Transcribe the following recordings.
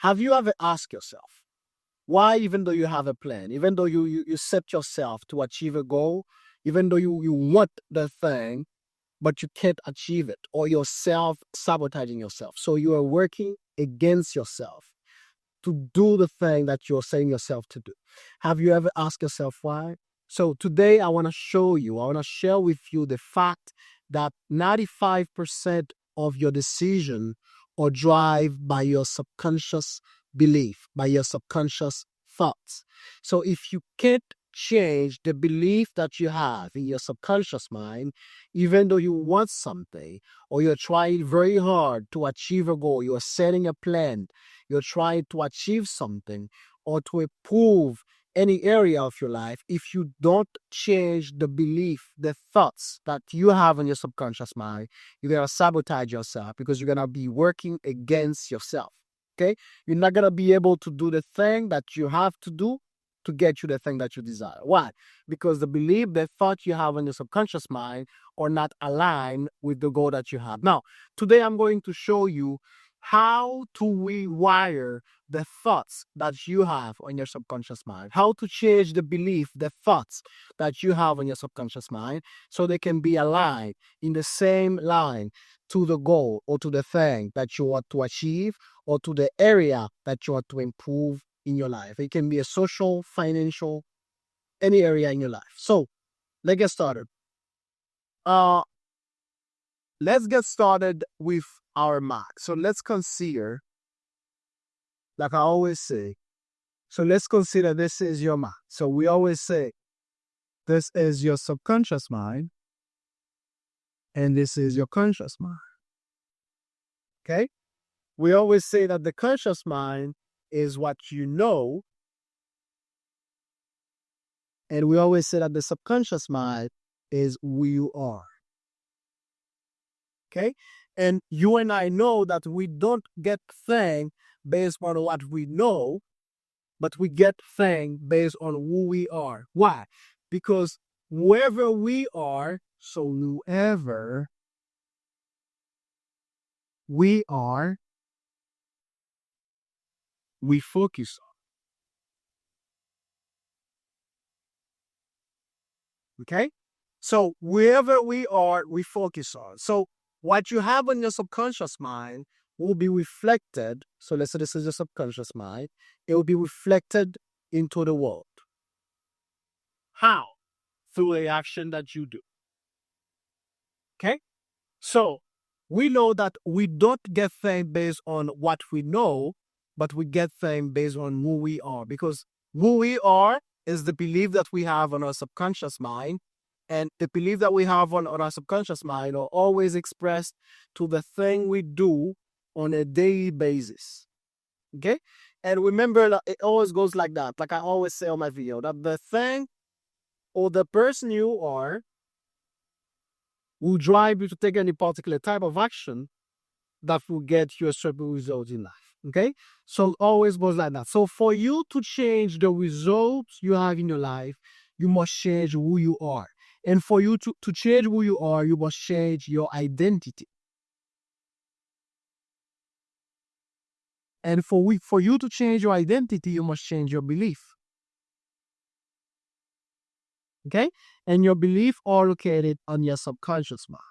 Have you ever asked yourself, why, even though you have a plan, even though you set yourself to achieve a goal, even though you want the thing, but you can't achieve it, or you're self-sabotaging yourself. So you are working against yourself to do the thing that you're saying yourself to do. Have you ever asked yourself why? So today I want to share with you the fact that 95% of your decision are driven by your subconscious belief, by your subconscious thoughts. So if you can't change the belief that you have in your subconscious mind, even though you want something, or you're trying very hard to achieve a goal, you're setting a plan, you're trying to achieve something or to improve any area of your life, if you don't change the belief, the thoughts that you have in your subconscious mind, you're going to sabotage yourself because you're going to be working against yourself. Okay? You're not going to be able to do the thing that you have to do to get you the thing that you desire. Why? Because the belief, the thought you have in your subconscious mind are not aligned with the goal that you have. Now, today I'm going to show you how to rewire the thoughts that you have on your subconscious mind, how to change the belief, the thoughts that you have on your subconscious mind, so they can be aligned in the same line to the goal or to the thing that you want to achieve or to the area that you want to improve in your life. It can be a social, financial, any area in your life. So let's get started. Let's get started with our mark. So let's consider, like I always say, so let's consider this is your mind. So we always say this is your subconscious mind and this is your conscious mind. Okay? We always say that the conscious mind is what you know, and we always say that the subconscious mind is who you are. Okay? And you and I know that we don't get things based on what we know, but we get things based on who we are. Why? Because whoever we are, so whoever we are, we focus on. Okay? So wherever we are, we focus on. So what you have in your subconscious mind will be reflected. So let's say this is your subconscious mind. It will be reflected into the world. How? Through the action that you do. Okay? So we know that we don't get things based on what we know, but we get things based on who we are. Because who we are is the belief that we have on our subconscious mind. And the belief that we have on our subconscious mind are always expressed to the thing we do on a daily basis. Okay? And remember that it always goes like that. Like I always say on my video, that the thing or the person you are will drive you to take any particular type of action that will get you a certain result in life. Okay? So it always goes like that. So for you to change the results you have in your life, you must change who you are. And for you to change who you are, you must change your identity. And for you to change your identity, you must change your belief. Okay? And your belief are located on your subconscious mind.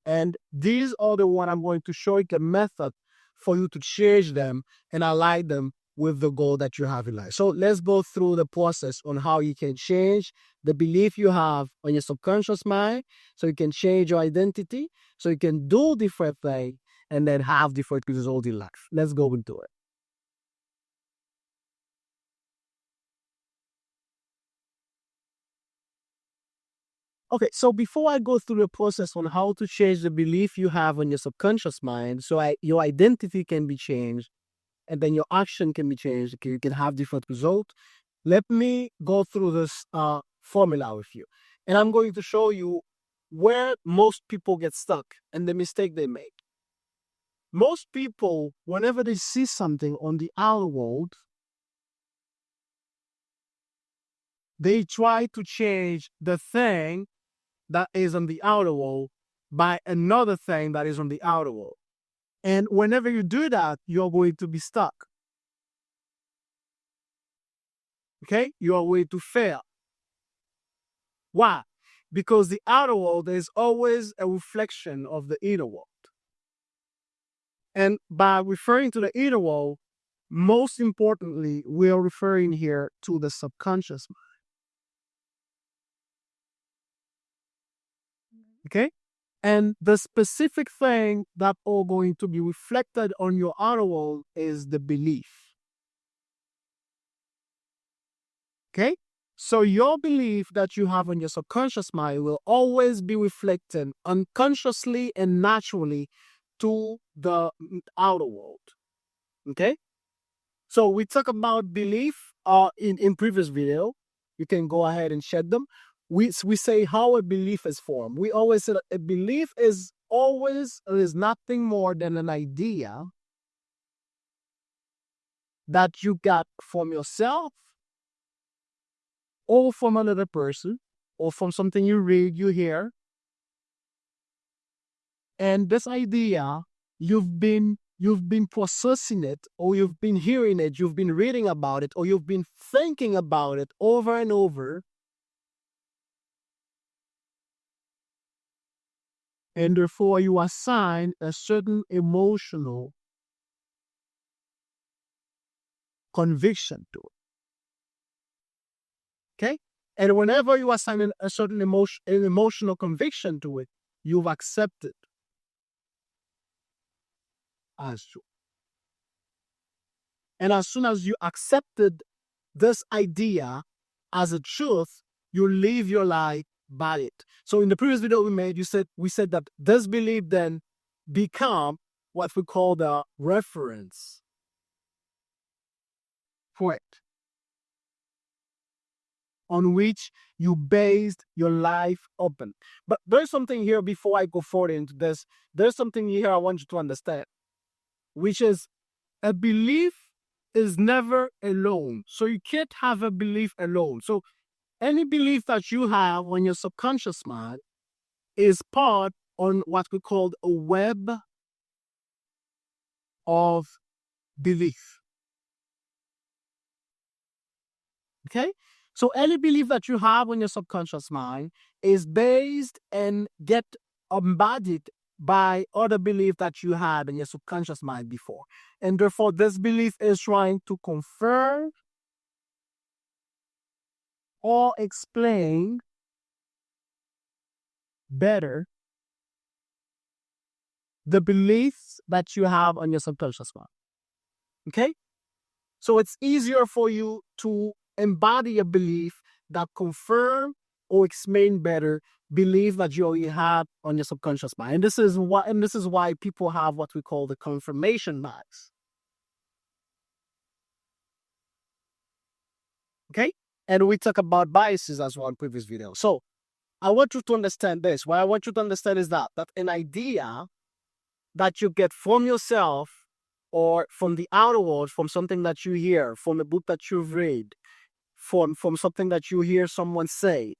And these are the one I'm going to show you the method for you to change them and align them with the goal that you have in life. So let's go through the process on how you can change the belief you have on your subconscious mind, so you can change your identity, so you can do different things and then have different results in life. Let's go into it. Okay, so before I go through the process on how to change the belief you have on your subconscious mind, so your identity can be changed, and then your action can be changed. Okay, you can have different results. Let me go through this formula with you. And I'm going to show you where most people get stuck and the mistake they make. Most people, whenever they see something on the outer world, they try to change the thing that is on the outer world by another thing that is on the outer world. And whenever you do that, you're going to be stuck. Okay? You are going to fail. Why? Because the outer world is always a reflection of the inner world. And by referring to the inner world, most importantly, we are referring here to the subconscious mind. Okay? And the specific thing that are going to be reflected on your outer world is the belief. Okay? So your belief that you have on your subconscious mind will always be reflected unconsciously and naturally to the outer world. Okay? So we talk about belief in previous video. You can go ahead and check them. We say how a belief is formed. We always say that a belief is nothing more than an idea that you got from yourself or from another person or from something you read, you hear. And this idea, you've been processing it, or you've been hearing it, you've been reading about it, or you've been thinking about it over and over. And therefore you assign a certain emotional conviction to it. Okay? And whenever you assign a certain emotional conviction to it, you've accepted as true. And as soon as you accepted this idea as a truth, you live your life by it. So in the previous video we made, we said that this belief then become what we call the reference point on which you based your life upon. But there's something here before I go forward into this. There's something here I want you to understand, which is a belief is never alone. So you can't have a belief alone. So any belief that you have on your subconscious mind is part on what we call a web of belief. Okay? So any belief that you have on your subconscious mind is based and get embodied by other belief that you had in your subconscious mind before. And therefore, this belief is trying to confirm or explain better the beliefs that you have on your subconscious mind. Okay? So it's easier for you to embody a belief that confirm or explain better belief that you already have on your subconscious mind. And this is why people have what we call the confirmation bias. Okay? And we talk about biases as well in previous videos. So I want you to understand this. What I want you to understand is that an idea that you get from yourself or from the outer world, from something that you hear, from a book that you've read, from something that you hear someone say,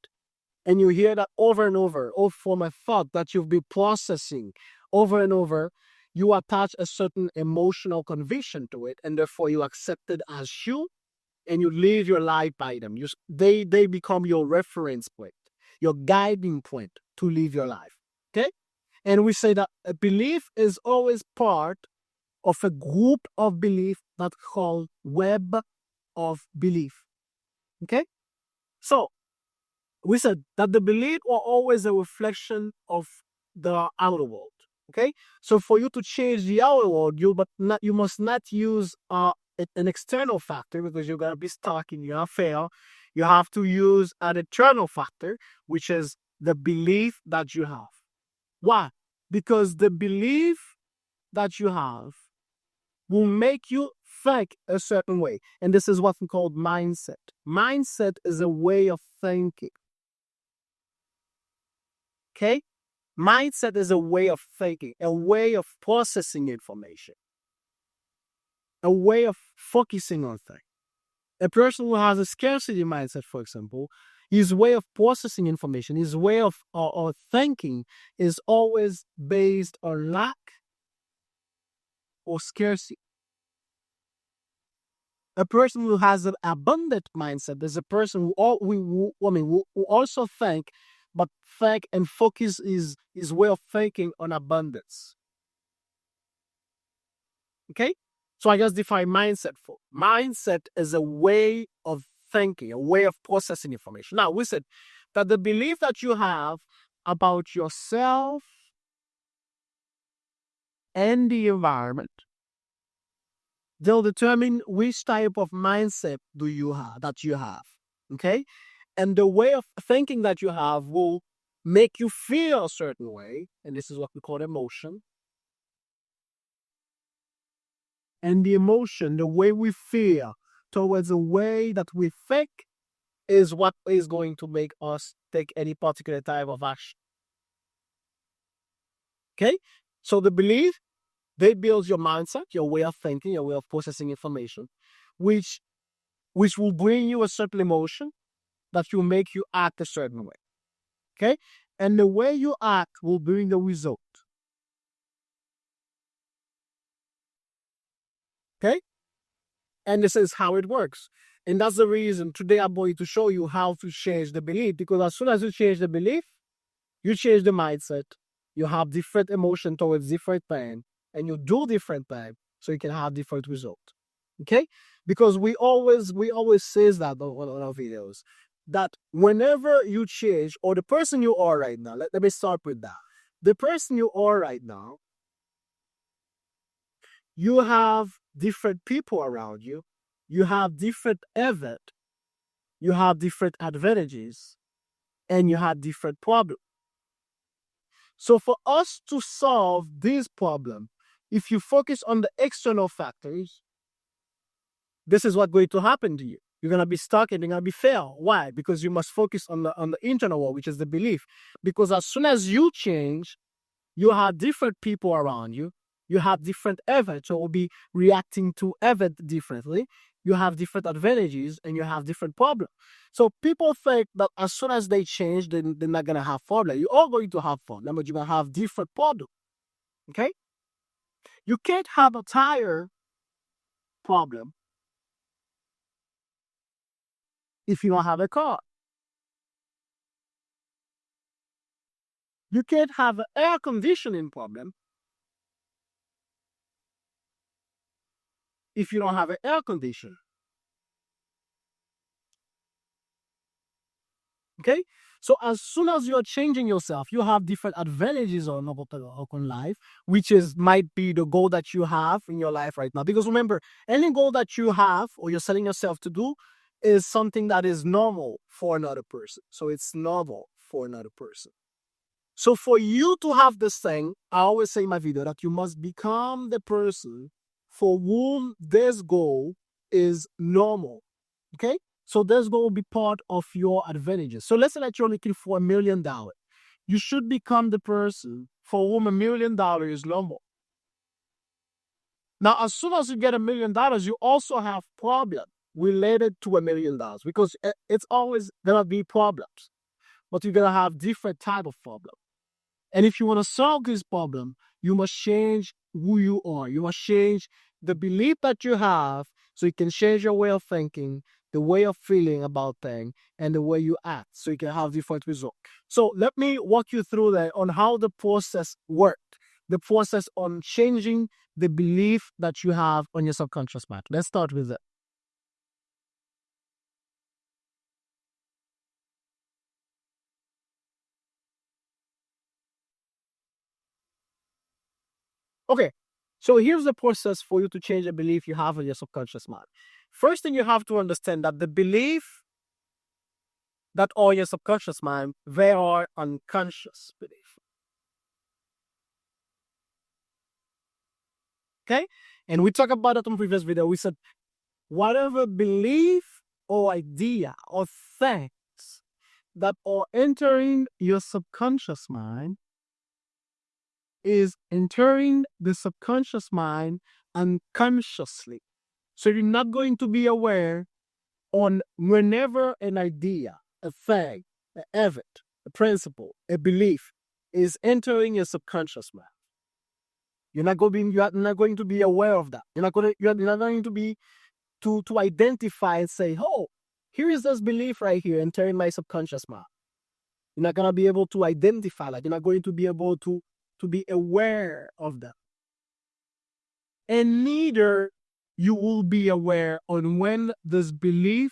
and you hear that over and over, or from a thought that you've been processing over and over, you attach a certain emotional conviction to it, and therefore you accept it as you, and you live your life by them. They become your reference point, your guiding point to live your life. Okay? And we say that a belief is always part of a group of belief that's called web of belief. Okay? So we said that the belief are always a reflection of the outer world. Okay? So for you to change the outer world, you must not use an external factor, because you're gonna be stuck and you're gonna fail. You have to use an internal factor, which is the belief that you have. Why? Because the belief that you have will make you think a certain way. And this is what we call mindset. Mindset is a way of thinking. Okay? Mindset is a way of thinking, a way of processing information, a way of focusing on things. A person who has a scarcity mindset, for example, his way of processing information, his way of thinking is always based on lack or scarcity. A person who has an abundant mindset is a person who also think, but think and focus is way of thinking on abundance. Okay, so I just define mindset for mindset is a way of thinking, a way of processing information. Now we said that the belief that you have about yourself and the environment, they'll determine which type of mindset that you have. Okay, and the way of thinking that you have will make you feel a certain way, and this is what we call emotion. And the emotion, the way we feel towards the way that we think, is what is going to make us take any particular type of action. Okay, so the belief, they build your mindset, your way of thinking, your way of processing information, which will bring you a certain emotion that will make you act a certain way. Okay, and the way you act will bring the result. Okay, and this is how it works. And that's the reason today I'm going to show you how to change the belief, because as soon as you change the belief, you change the mindset, you have different emotion towards different things, and you do different things, so you can have different results. Okay, because we always says that on our videos, that whenever you change, or the person you are right now, let me start with that. The person you are right now, you have different people around you, you have different event, you have different advantages, and you have different problems. So for us to solve this problem, if you focus on the external factors, this is what's going to happen to you. You're gonna be stuck and you're gonna be fail. Why? Because you must focus on the internal world, which is the belief. Because as soon as you change, you have different people around you. You have different events, so will be reacting to event differently. You have different advantages and you have different problems. So people think that as soon as they change, then they're not gonna have problem. You're all going to have problem, but you're gonna have different problems. Okay? You can't have a tire problem if you don't have a car. You can't have an air conditioning problem if you don't have an air conditioner. Okay? So as soon as you're changing yourself, you have different advantages on life, which is might be the goal that you have in your life right now. Because remember, any goal that you have or you're setting yourself to do is something that is normal for another person. So it's normal for another person. So for you to have this thing, I always say in my video that you must become the person for whom this goal is normal. Okay? So this goal will be part of your advantages. So let's say that you're looking for $1 million. You should become the person for whom $1 million is normal. Now, as soon as you get $1 million, you also have problems related to $1 million, because it's always gonna be problems, but you're gonna have different type of problems. And if you want to solve this problem, you must change who you are. You must change the belief that you have, so you can change your way of thinking, the way of feeling about things, and the way you act, so you can have different results. So let me walk you through that on how the process worked, the process on changing the belief that you have on your subconscious mind. Let's start with it. Okay, so here's the process for you to change a belief you have in your subconscious mind. First thing, you have to understand that the belief that are your subconscious mind, they are unconscious belief. Okay? And we talked about that on previous video. We said whatever belief or idea or things that are entering your subconscious mind is entering the subconscious mind unconsciously. So you're not going to be aware on whenever an idea, a thing, an event, a principle, a belief is entering your subconscious mind. You're not going to be aware of that. You're not going to be to identify and say, oh, here is this belief right here entering my subconscious mind. You're not gonna be able to identify that. You're not going to be able to be aware of that. And neither you will be aware on when this belief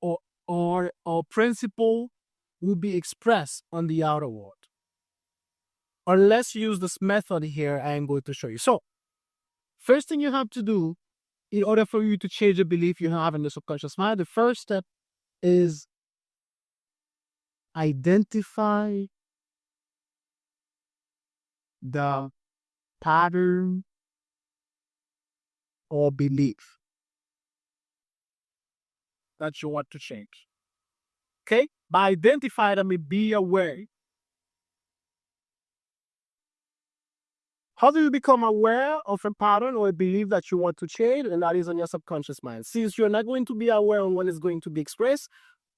or principle will be expressed on the outer world. Unless you use this method here, I am going to show you. So, first thing you have to do in order for you to change the belief you have in the subconscious mind, the first step is identify the pattern or belief that you want to change. Okay? By identify them, be aware. How do you become aware of a pattern or a belief that you want to change? And that is on your subconscious mind. Since you're not going to be aware of when it's going to be expressed,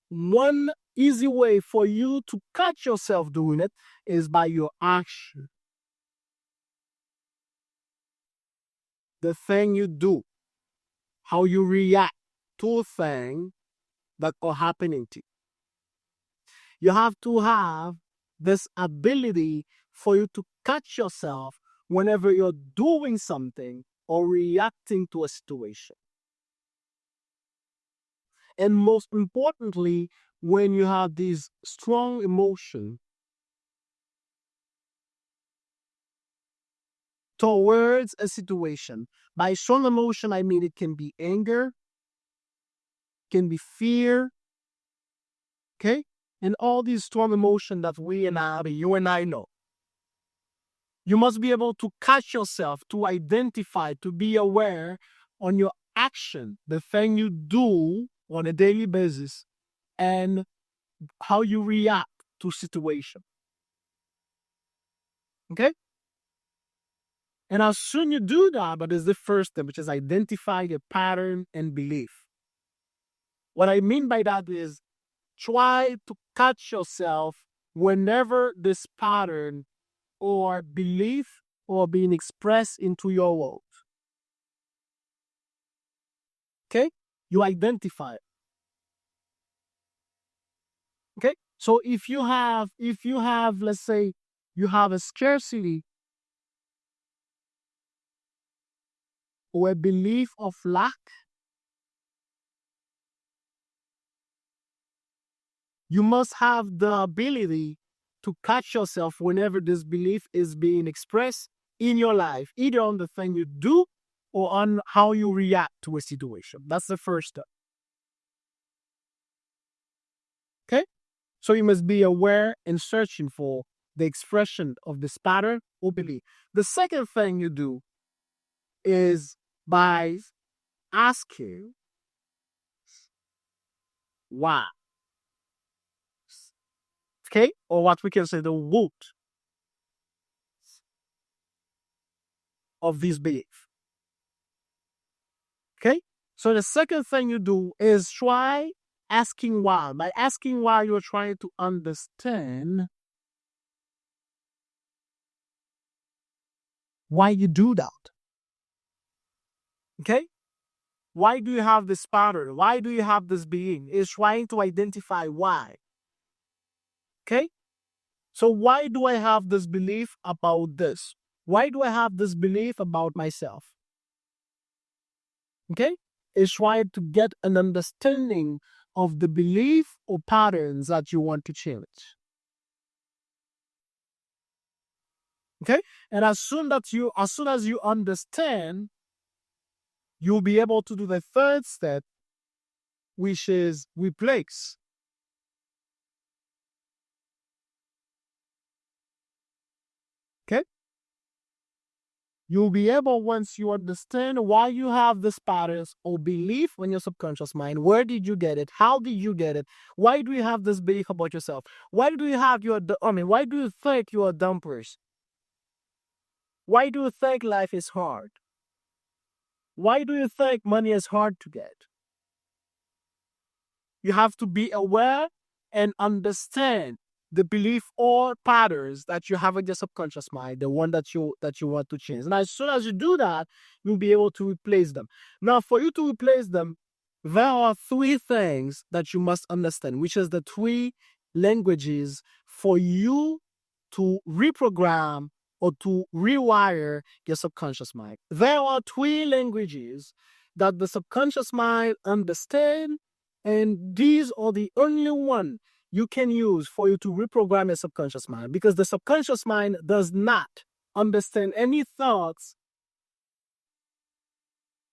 one easy way for you to catch yourself doing it is by your action. The thing you do, how you react to things that are happening to you. You have to have this ability for you to catch yourself whenever you're doing something or reacting to a situation. And most importantly, when you have these strong emotions towards a situation. By strong emotion, I mean it can be anger, can be fear, okay? And all these strong emotions that you and I know. You must be able to catch yourself, to identify, to be aware on your action, the thing you do on a daily basis, and how you react to situation. Okay? And as soon you do that, but it's the first step, which is identify the pattern and belief. What I mean by that is try to catch yourself whenever this pattern or belief or being expressed into your world. Okay? You identify it. Okay? So if you have, let's say, you have a scarcity or a belief of lack, you must have the ability to catch yourself whenever this belief is being expressed in your life, either on the thing you do or on how you react to a situation. That's the first step. Okay? So you must be aware and searching for the expression of this pattern or belief. The second thing you do is by asking why. Okay? Or what we can say the root of this belief. Okay? So the second thing you do is try asking why. By asking why, you're trying to understand why you do that. Okay? Why do you have this pattern? Why do you have this being? Is trying to identify why. Okay? So why do I have this belief about this? Why do I have this belief about myself? Okay? Is trying to get an understanding of the belief or patterns that you want to change. Okay? And as soon as you understand, you'll be able to do the third step, which is replace. Okay? You'll be able, once you understand why you have these patterns or belief in your subconscious mind, where did you get it? How did you get it? Why do you have this belief about yourself? Why do you have why do you think you are a dumb person? Why do you think life is hard? Why do you think money is hard to get? You have to be aware and understand the belief or patterns that you have in your subconscious mind, the one that you want to change. And as soon as you do that, you'll be able to replace them. Now, for you to replace them, there are three things that you must understand, which is the three languages for you to reprogram or to rewire your subconscious mind. There are three languages that the subconscious mind understands, and these are the only one you can use for you to reprogram your subconscious mind, because the subconscious mind does not understand any thoughts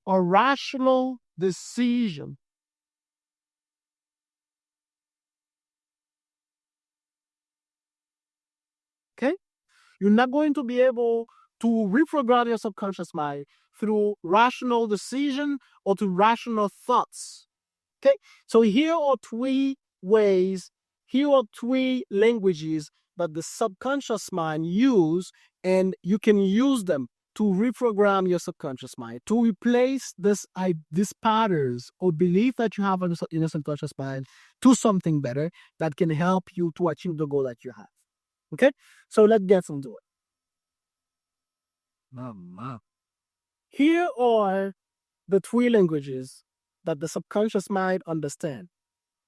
or rational decision. Okay? You're not going to be able to reprogram your subconscious mind through rational decision or to rational thoughts. Okay? So here are three ways, here are three languages that the subconscious mind use, and you can use them to reprogram your subconscious mind, to replace these patterns or belief that you have in your subconscious mind to something better that can help you to achieve the goal that you have. Okay? So let's get into it. Mama. Here are the three languages that the subconscious mind understands.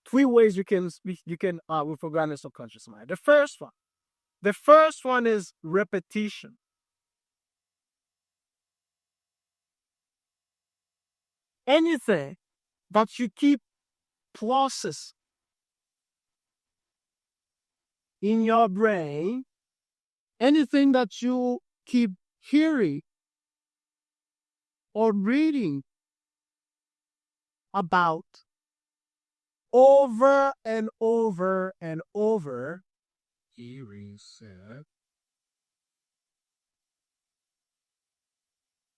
Three ways you can reprogram your subconscious mind. The first one is repetition. Anything that you keep process in your brain, anything that you keep hearing or reading about over and over and over,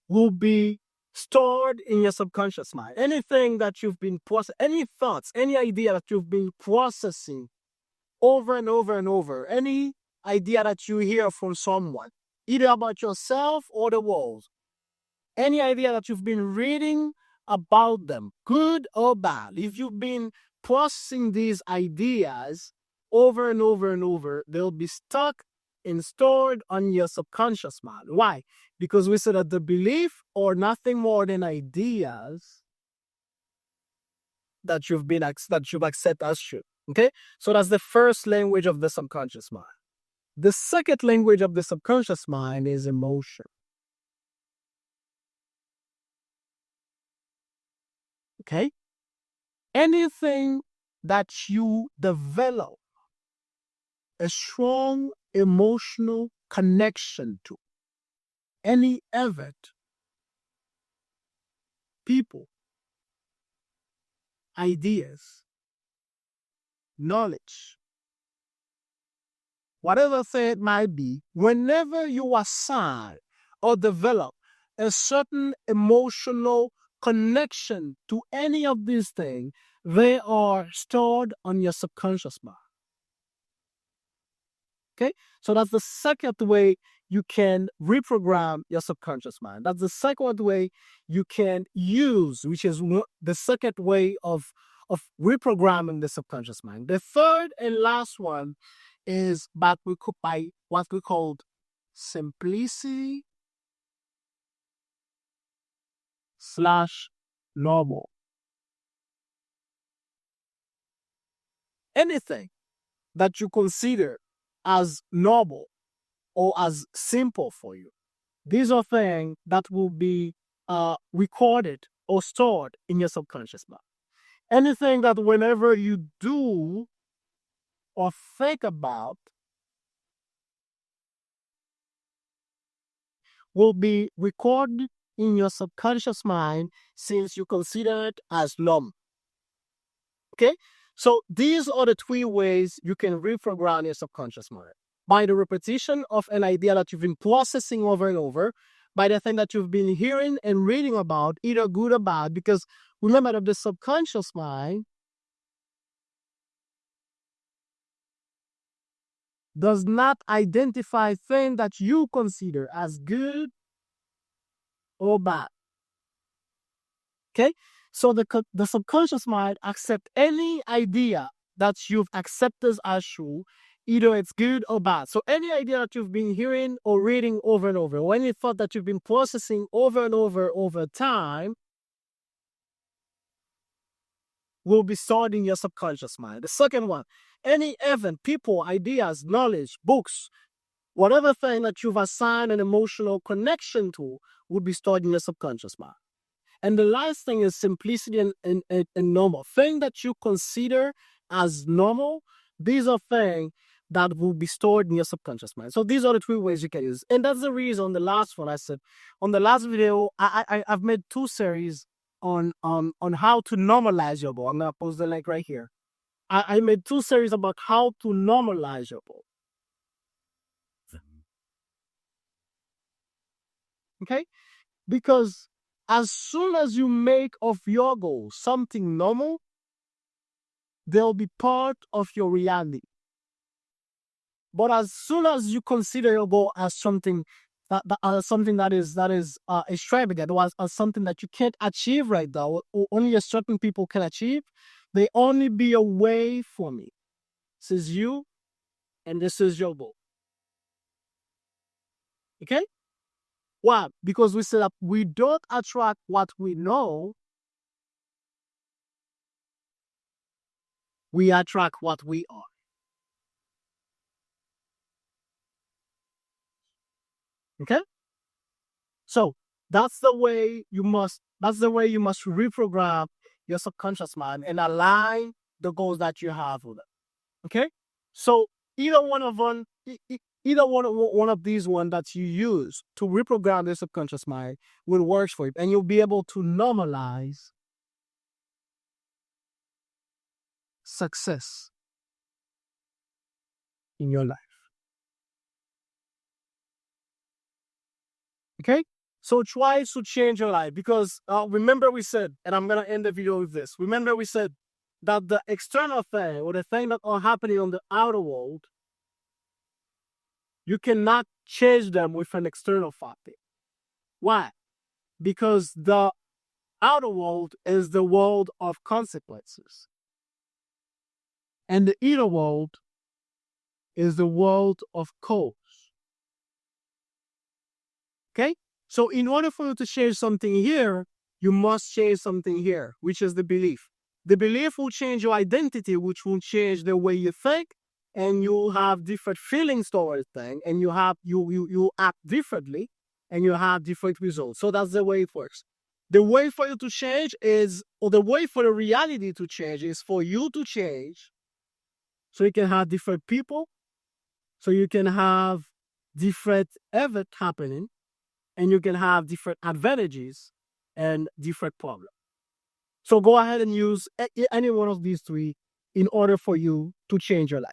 will be stored in your subconscious mind. Anything that you've been any thoughts, any idea that you've been processing over and over and over, any idea that you hear from someone, either about yourself or the world, any idea that you've been reading about them, good or bad, if you've been processing these ideas over and over and over, they'll be stuck and stored on your subconscious mind. Why? Because we said that the belief are nothing more than ideas that you've accepted as true. Okay? So that's the first language of the subconscious mind. The second language of the subconscious mind is emotion. Okay? Anything that you develop a strong emotional connection to, any event, people, ideas, knowledge, whatever thing it might be, whenever you assign or develop a certain emotional connection to any of these things, they are stored on your subconscious mind. Okay? So that's the second way you can reprogram your subconscious mind. That's the second way you can use, which is the second way of reprogramming the subconscious mind. The third and last one is by what we call simplicity / normal. Anything that you consider as normal or as simple for you, these are things that will be recorded or stored in your subconscious mind. Anything that whenever you do or think about will be recorded in your subconscious mind, since you consider it as normal. Okay? So these are the three ways you can reprogram your subconscious mind. By the repetition of an idea that you've been processing over and over, by the thing that you've been hearing and reading about, either good or bad, because remember that the subconscious mind does not identify things that you consider as good or bad. Okay? So the subconscious mind accepts any idea that you've accepted as true, either it's good or bad. So any idea that you've been hearing or reading over and over, or any thought that you've been processing over and over time, will be stored in your subconscious mind. The second one, any event, people, ideas, knowledge, books, whatever thing that you've assigned an emotional connection to will be stored in your subconscious mind. And the last thing is simplicity and normal. Thing that you consider as normal, these are things that will be stored in your subconscious mind. So these are the three ways you can use. And that's the reason the last one I said, on the last video, I've made 2 series on how to normalize your goal. I'm gonna post the link right here. I made 2 series about how to normalize your goal. Okay? Because as soon as you make of your goal something normal, they'll be part of your reality. But as soon as you consider your goal as something that is extravagant, or as something that you can't achieve right now, or only a certain people can achieve, they only be a way for me. This is you, and this is your goal. Okay? Why? Because we said that we don't attract what we know, we attract what we are. Okay? So that's the way you must reprogram your subconscious mind and align the goals that you have with it. Okay? So either one of them, either one of these ones that you use to reprogram your subconscious mind will work for you, and you'll be able to normalize success in your life. Okay? So try to change your life, because remember we said, and I'm going to end the video with this. Remember we said that the external thing, or the thing that are happening on the outer world, you cannot change them with an external factor. Why? Because the outer world is the world of consequences, and the inner world is the world of cause. Okay? So in order for you to change something here, you must change something here, which is the belief. The belief will change your identity, which will change the way you think, and you'll have different feelings towards things, and you act differently, and you have different results. So that's the way it works. The way for you to change is, or the way for the reality to change is for you to change, so you can have different people, so you can have different events happening, and you can have different advantages and different problems. So go ahead and use any one of these 3 in order for you to change your life.